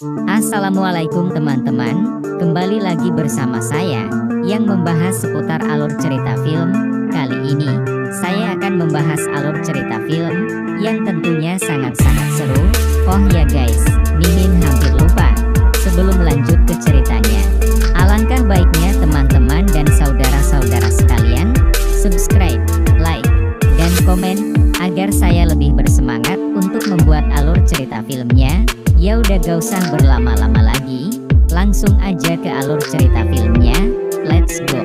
Assalamualaikum teman-teman, kembali lagi bersama saya yang membahas seputar alur cerita film. Kali ini saya akan membahas alur cerita film yang tentunya sangat-sangat seru. Oh ya guys, Mimin hampir lupa. Sebelum lanjut ke ceritanya, alangkah baiknya teman-teman dan saudara-saudara sekalian subscribe, like, dan komen agar saya lebih bersemangat untuk membuat alur cerita filmnya. Ya udah gak usah berlama-lama lagi, langsung aja ke alur cerita filmnya, let's go.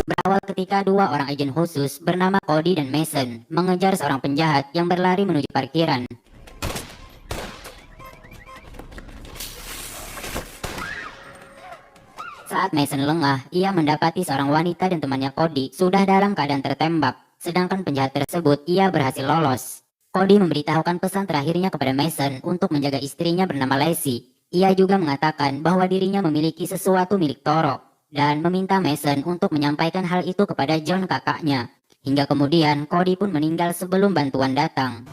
Berawal ketika dua orang agen khusus bernama Cody dan Mason mengejar seorang penjahat yang berlari menuju parkiran. Saat Mason lengah, ia mendapati seorang wanita dan temannya Cody sudah dalam keadaan tertembak, sedangkan penjahat tersebut ia berhasil lolos. Cody memberitahukan pesan terakhirnya kepada Mason untuk menjaga istrinya bernama Lacey. Ia juga mengatakan bahwa dirinya memiliki sesuatu milik Toro dan meminta Mason untuk menyampaikan hal itu kepada John kakaknya. Hingga kemudian Cody pun meninggal sebelum bantuan datang.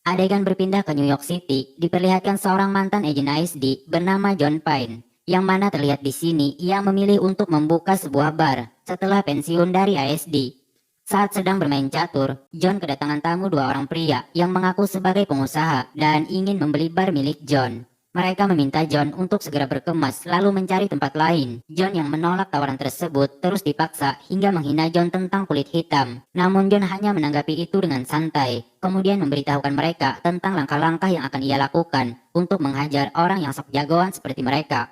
Adegan berpindah ke New York City, diperlihatkan seorang mantan agen ASD bernama John Pine. Yang mana terlihat di sini, ia memilih untuk membuka sebuah bar setelah pensiun dari ASD. Saat sedang bermain catur, John kedatangan tamu dua orang pria yang mengaku sebagai pengusaha dan ingin membeli bar milik John. Mereka meminta John untuk segera berkemas lalu mencari tempat lain. John yang menolak tawaran tersebut terus dipaksa hingga menghina John tentang kulit hitam. Namun John hanya menanggapi itu dengan santai, kemudian memberitahukan mereka tentang langkah-langkah yang akan ia lakukan untuk menghajar orang yang sok jagoan seperti mereka.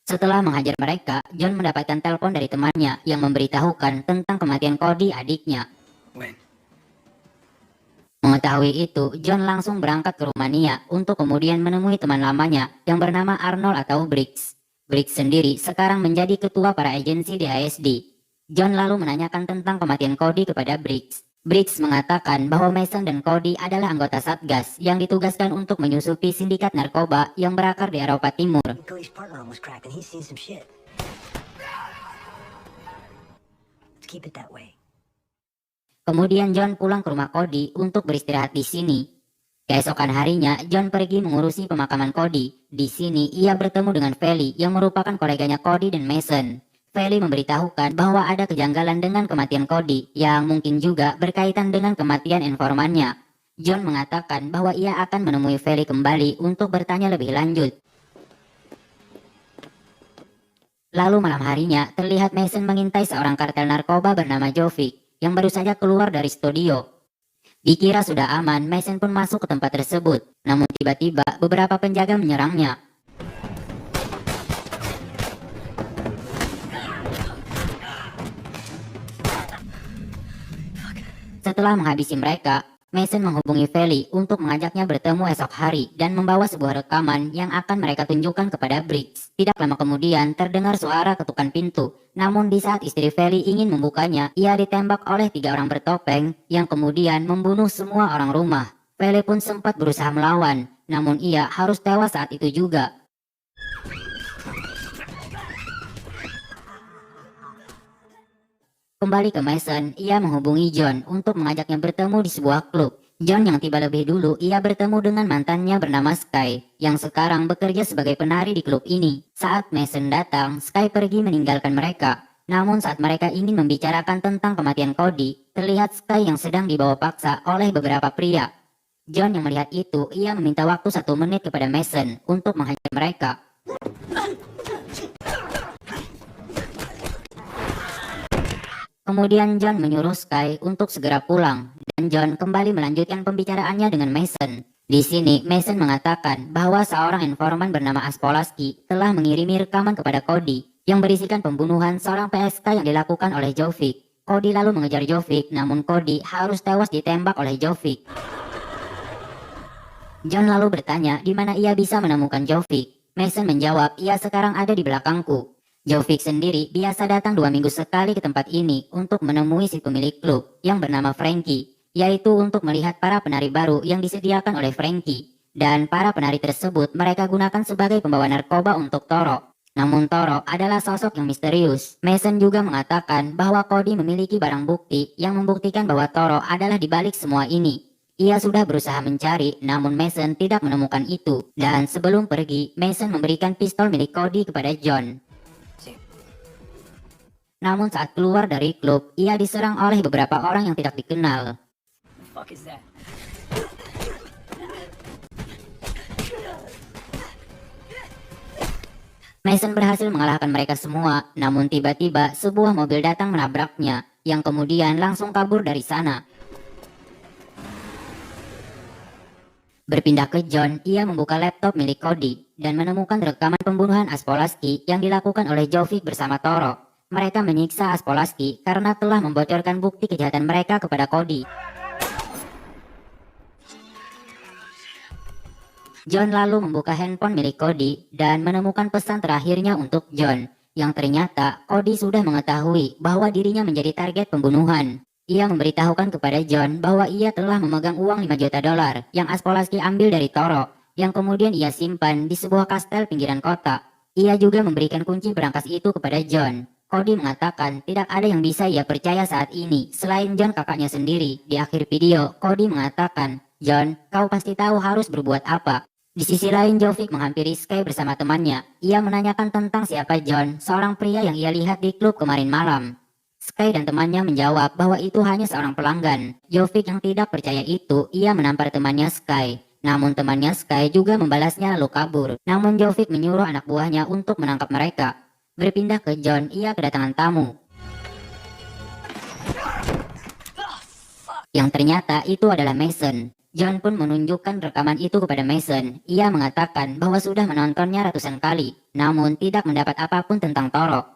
Setelah menghajar mereka, John mendapatkan telepon dari temannya yang memberitahukan tentang kematian Cody adiknya. Mengetahui itu, John langsung berangkat ke Rumania untuk kemudian menemui teman lamanya yang bernama Arnold atau Briggs. Briggs sendiri sekarang menjadi ketua para agensi di ASD. John lalu menanyakan tentang kematian Cody kepada Briggs. Briggs mengatakan bahwa Mason dan Cody adalah anggota Satgas yang ditugaskan untuk menyusupi sindikat narkoba yang berakar di Eropa Timur. Kemudian John pulang ke rumah Cody untuk beristirahat di sini. Keesokan harinya, John pergi mengurusi pemakaman Cody. Di sini, ia bertemu dengan Feli yang merupakan koleganya Cody dan Mason. Feli memberitahukan bahwa ada kejanggalan dengan kematian Cody yang mungkin juga berkaitan dengan kematian informannya. John mengatakan bahwa ia akan menemui Feli kembali untuk bertanya lebih lanjut. Lalu malam harinya, terlihat Mason mengintai seorang kartel narkoba bernama Jovic yang baru saja keluar dari studio. Dikira sudah aman, Mason pun masuk ke tempat tersebut. Namun tiba-tiba beberapa penjaga menyerangnya. Setelah menghabisi mereka, Mason menghubungi Feli untuk mengajaknya bertemu esok hari dan membawa sebuah rekaman yang akan mereka tunjukkan kepada Briggs. Tidak lama kemudian terdengar suara ketukan pintu. Namun di saat istri Feli ingin membukanya, ia ditembak oleh 3 orang bertopeng yang kemudian membunuh semua orang rumah. Feli pun sempat berusaha melawan, namun ia harus tewas saat itu juga. Kembali ke Mason, ia menghubungi John untuk mengajaknya bertemu di sebuah klub. John yang tiba lebih dulu, ia bertemu dengan mantannya bernama Sky, yang sekarang bekerja sebagai penari di klub ini. Saat Mason datang, Sky pergi meninggalkan mereka. Namun saat mereka ingin membicarakan tentang kematian Cody, terlihat Sky yang sedang dibawa paksa oleh beberapa pria. John yang melihat itu, ia meminta waktu 1 menit kepada Mason untuk menghajar mereka. Kemudian John menyuruh Sky untuk segera pulang, dan John kembali melanjutkan pembicaraannya dengan Mason. Di sini, Mason mengatakan bahwa seorang informan bernama Aspolaski telah mengirimi rekaman kepada Cody yang berisikan pembunuhan seorang PSK yang dilakukan oleh Jovic. Cody lalu mengejar Jovic, namun Cody harus tewas ditembak oleh Jovic. John lalu bertanya di mana ia bisa menemukan Jovic. Mason menjawab, ia sekarang ada di belakangku. Jovic sendiri biasa datang 2 minggu sekali ke tempat ini untuk menemui si pemilik klub yang bernama Frankie, yaitu untuk melihat para penari baru yang disediakan oleh Frankie. Dan para penari tersebut mereka gunakan sebagai pembawa narkoba untuk Toro. Namun Toro adalah sosok yang misterius. Mason juga mengatakan bahwa Cody memiliki barang bukti yang membuktikan bahwa Toro adalah dibalik semua ini. Ia sudah berusaha mencari, namun Mason tidak menemukan itu. Dan sebelum pergi, Mason memberikan pistol milik Cody kepada John. Namun saat keluar dari klub, ia diserang oleh beberapa orang yang tidak dikenal. Mason berhasil mengalahkan mereka semua, namun tiba-tiba sebuah mobil datang menabraknya, yang kemudian langsung kabur dari sana. Berpindah ke John, ia membuka laptop milik Cody, dan menemukan rekaman pembunuhan Aspolaski yang dilakukan oleh Jovic bersama Toro. Mereka menyiksa Aspolaski karena telah membocorkan bukti kejahatan mereka kepada Cody. John lalu membuka handphone milik Cody dan menemukan pesan terakhirnya untuk John, yang ternyata Cody sudah mengetahui bahwa dirinya menjadi target pembunuhan. Ia memberitahukan kepada John bahwa ia telah memegang uang 5 juta dolar yang Aspolaski ambil dari Toro, yang kemudian ia simpan di sebuah kastel pinggiran kota. Ia juga memberikan kunci berangkas itu kepada John. Cody mengatakan tidak ada yang bisa ia percaya saat ini selain John kakaknya sendiri. Di akhir video, Cody mengatakan, "John, kau pasti tahu harus berbuat apa." Di sisi lain, Jovic menghampiri Sky bersama temannya. Ia menanyakan tentang siapa John, seorang pria yang ia lihat di klub kemarin malam. Sky dan temannya menjawab bahwa itu hanya seorang pelanggan. Jovic yang tidak percaya itu, ia menampar temannya Sky. Namun temannya Sky juga membalasnya lalu kabur. Namun Jovic menyuruh anak buahnya untuk menangkap mereka. Berpindah ke John, ia kedatangan tamu. Yang ternyata itu adalah Mason. John pun menunjukkan rekaman itu kepada Mason. Ia mengatakan bahwa sudah menontonnya ratusan kali, namun tidak mendapat apapun tentang Toro.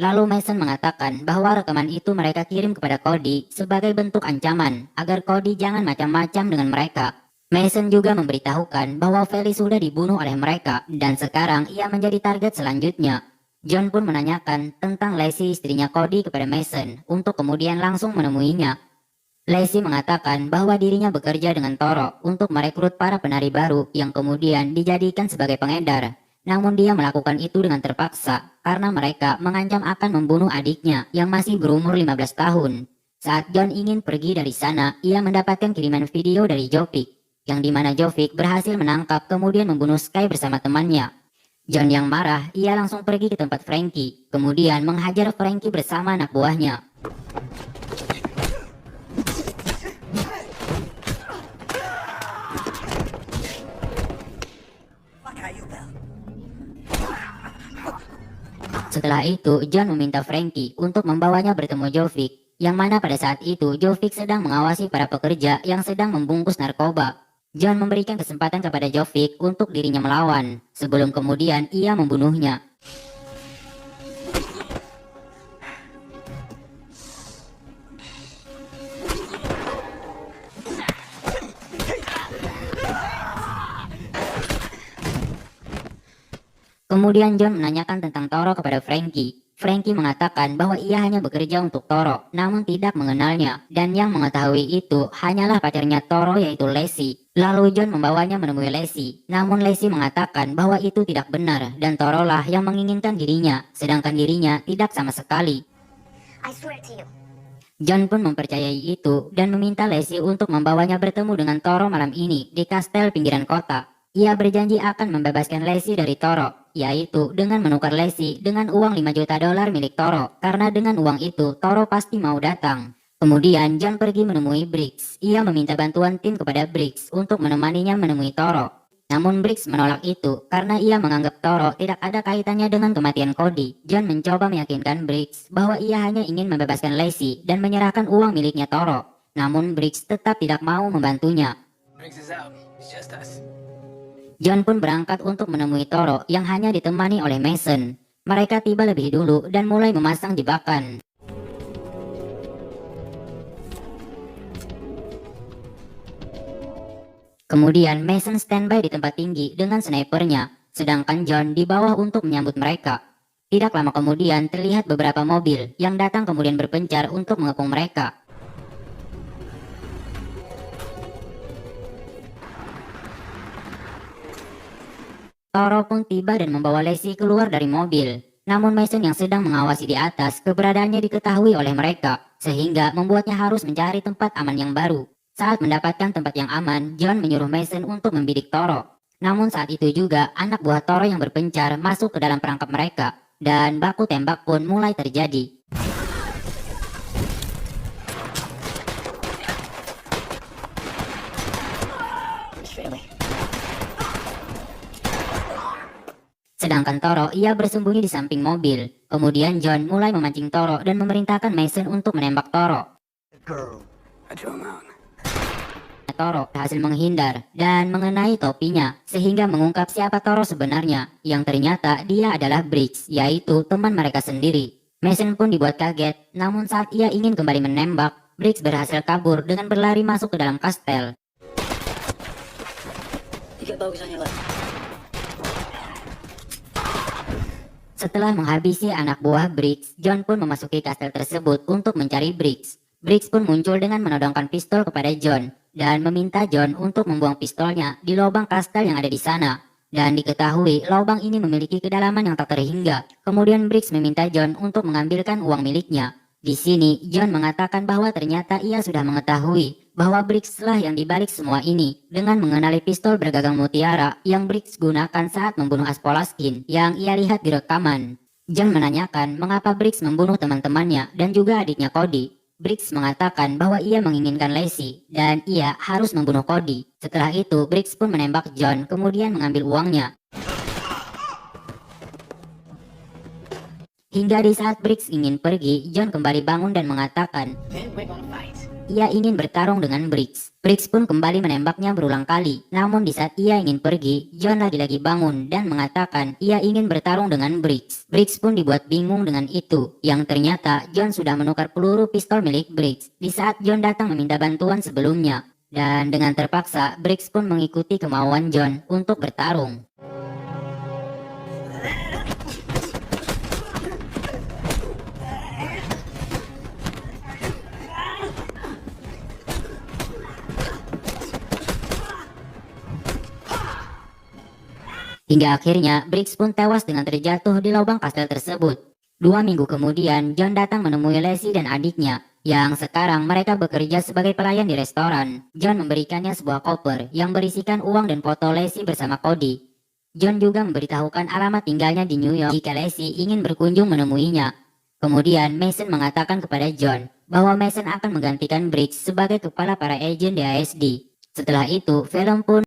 Lalu Mason mengatakan bahwa rekaman itu mereka kirim kepada Cody sebagai bentuk ancaman agar Cody jangan macam-macam dengan mereka. Mason juga memberitahukan bahwa Feli sudah dibunuh oleh mereka dan sekarang ia menjadi target selanjutnya. John pun menanyakan tentang Lacey istrinya Cody kepada Mason untuk kemudian langsung menemuinya. Lacey mengatakan bahwa dirinya bekerja dengan Toro untuk merekrut para penari baru yang kemudian dijadikan sebagai pengedar. Namun dia melakukan itu dengan terpaksa karena mereka mengancam akan membunuh adiknya yang masih berumur 15 tahun. Saat John ingin pergi dari sana, ia mendapatkan kiriman video dari Jovic, yang dimana Jovic berhasil menangkap kemudian membunuh Sky bersama temannya. John yang marah, ia langsung pergi ke tempat Frankie, kemudian menghajar Frankie bersama anak buahnya. Setelah itu, John meminta Frankie untuk membawanya bertemu Jovic, yang mana pada saat itu Jovic sedang mengawasi para pekerja yang sedang membungkus narkoba. John memberikan kesempatan kepada Jovic untuk dirinya melawan, sebelum kemudian ia membunuhnya. Kemudian John menanyakan tentang Toro kepada Frankie. Frankie mengatakan bahwa ia hanya bekerja untuk Toro, namun tidak mengenalnya. Dan yang mengetahui itu hanyalah pacarnya Toro, yaitu Lacey. Lalu John membawanya menemui Lacey. Namun Lacey mengatakan bahwa itu tidak benar, dan Toro lah yang menginginkan dirinya, sedangkan dirinya tidak sama sekali. John pun mempercayai itu, dan meminta Lacey untuk membawanya bertemu dengan Toro malam ini di kastel pinggiran kota. Ia berjanji akan membebaskan Lacey dari Toro, yaitu dengan menukar Lacey dengan uang 5 juta dolar milik Toro, karena dengan uang itu Toro pasti mau datang. Kemudian John pergi menemui Briggs. Ia meminta bantuan tim kepada Briggs untuk menemaninya menemui Toro. Namun Briggs menolak itu karena ia menganggap Toro tidak ada kaitannya dengan kematian Cody. John mencoba meyakinkan Briggs bahwa ia hanya ingin membebaskan Lacey dan menyerahkan uang miliknya Toro. Namun Briggs tetap tidak mau membantunya. John pun berangkat untuk menemui Toro yang hanya ditemani oleh Mason. Mereka tiba lebih dulu dan mulai memasang jebakan. Kemudian Mason standby di tempat tinggi dengan snipernya, sedangkan John di bawah untuk menyambut mereka. Tidak lama kemudian terlihat beberapa mobil yang datang kemudian berpencar untuk mengepung mereka. Toro pun tiba dan membawa Lacey keluar dari mobil. Namun Mason yang sedang mengawasi di atas keberadaannya diketahui oleh mereka, sehingga membuatnya harus mencari tempat aman yang baru. Saat mendapatkan tempat yang aman, John menyuruh Mason untuk membidik Toro. Namun saat itu juga anak buah Toro yang berpencar masuk ke dalam perangkap mereka, dan baku tembak pun mulai terjadi. Sedangkan Toro ia bersembunyi di samping mobil. Kemudian John mulai memancing Toro dan memerintahkan Mason untuk menembak Toro. Toro berhasil menghindar dan mengenai topinya sehingga mengungkap siapa Toro sebenarnya, yang ternyata dia adalah Briggs, yaitu teman mereka sendiri. Mason pun dibuat kaget, namun saat ia ingin kembali menembak, Briggs berhasil kabur dengan berlari masuk ke dalam kastel. Setelah menghabisi anak buah Briggs, John pun memasuki kastel tersebut untuk mencari Briggs. Briggs pun muncul dengan menodongkan pistol kepada John dan meminta John untuk membuang pistolnya di lubang kastel yang ada di sana. Dan diketahui lubang ini memiliki kedalaman yang tak terhingga. Kemudian Briggs meminta John untuk mengambilkan uang miliknya. Di sini John mengatakan bahwa ternyata ia sudah mengetahui bahwa Briggs lah yang dibalik semua ini dengan mengenali pistol bergagang mutiara yang Briggs gunakan saat membunuh Aspolaskin yang ia lihat di rekaman. John menanyakan mengapa Briggs membunuh teman-temannya dan juga adiknya Cody. Briggs mengatakan bahwa ia menginginkan Lacey dan ia harus membunuh Cody. Setelah itu Briggs pun menembak John kemudian mengambil uangnya. Hingga di saat Briggs ingin pergi, John kembali bangun dan mengatakan ia ingin bertarung dengan Briggs. Briggs pun kembali menembaknya berulang kali. Namun di saat ia ingin pergi, John lagi-lagi bangun dan mengatakan ia ingin bertarung dengan Briggs. Briggs pun dibuat bingung dengan itu, yang ternyata John sudah menukar peluru pistol milik Briggs di saat John datang meminta bantuan sebelumnya. Dan dengan terpaksa, Briggs pun mengikuti kemauan John untuk bertarung. Hingga akhirnya Briggs pun tewas dengan terjatuh di lubang kastel tersebut. 2 minggu kemudian John datang menemui Lacey dan adiknya, yang sekarang mereka bekerja sebagai pelayan di restoran. John memberikannya sebuah koper yang berisikan uang dan foto Lacey bersama Cody. John juga memberitahukan alamat tinggalnya di New York jika Lacey ingin berkunjung menemuinya. Kemudian Mason mengatakan kepada John bahwa Mason akan menggantikan Briggs sebagai kepala para agen di ASD. Setelah itu film pun